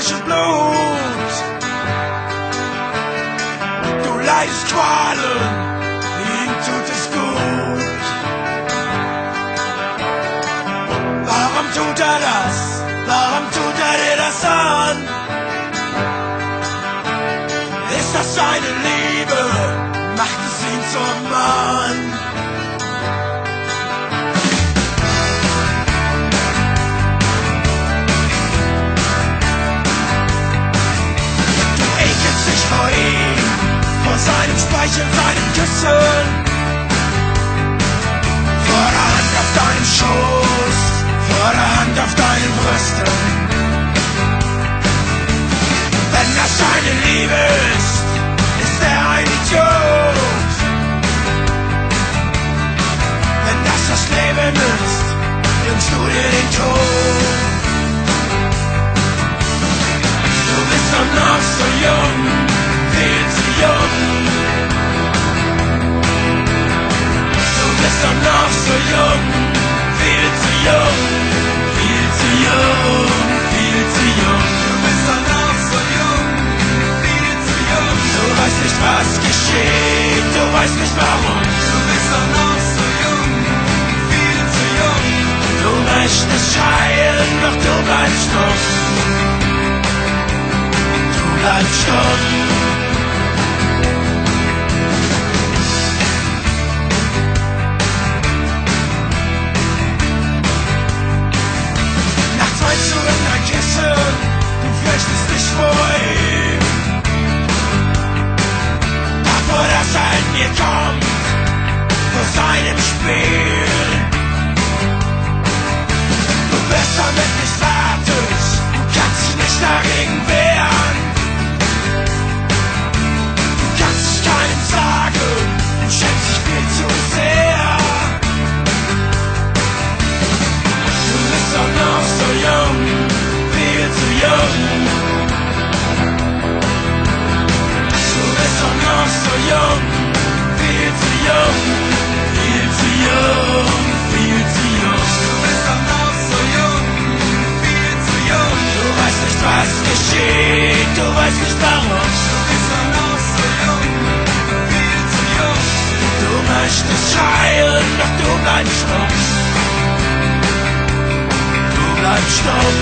frisches Blut. Du leidest Qualen, ihm tut es gut. Warum tut er das? Warum tut er dir das an? Ist das seine Liebe? Macht es ihn zum Mann? Du ekelst dich vor ihm, vor seinem Speichel, seinen Küssen, vor der Hand auf deinem Schoß, vor der Hand auf deinen Brüsten. Wenn das seine Liebe ist er ein Idiot. Wenn das Leben ist, wünschst du dir den Tod. Du bist doch noch so jung, viel zu jung. Du bist doch noch so jung, viel zu jung, viel zu jung, viel zu jung. Du bist doch noch so jung, viel zu jung. Du weißt nicht, was geschieht, du weißt nicht warum. Du bist doch noch so jung, viel zu jung. Du möchtest schreien, doch du bleibst stumm. Du bleibst stumm. Du fürchtest dich vor ihm, davor, dass er in dir kommt, vor seinem Spiel. Du wirst damit nicht fertig, du kannst dich nicht dagegen wehren. Du kannst dich keinem sagen, du schämst dich viel zu sehr. Du bist doch noch so jung, viel zu jung. Du bist doch noch so jung, viel zu jung, viel zu jung, viel zu jung. Du bist doch noch so jung, viel zu jung. Du weißt nicht, was geschieht, du weißt nicht warum. Du bist doch noch so jung, viel zu jung. Du möchtest schreien, doch du bleibst stumm. Du bleibst stumm.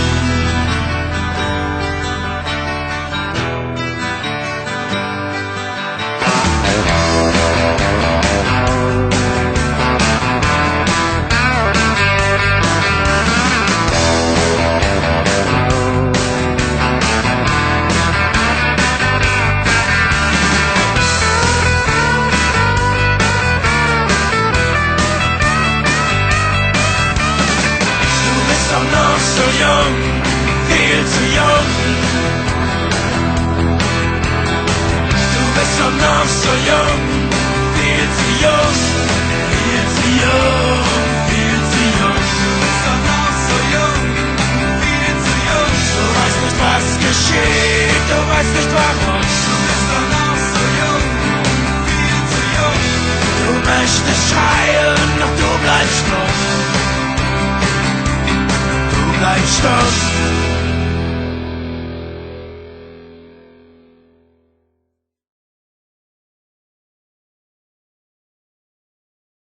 Viel zu jung. Du bist doch noch so jung, viel zu jung, viel zu jung, viel zu jung. Du bist doch noch so jung, viel zu jung. Du weißt nicht, was geschieht, du weißt nicht warum. Du bist doch noch so jung, viel zu jung. Du möchtest schreien, doch du bleibst stumm. Du bleibst stumm.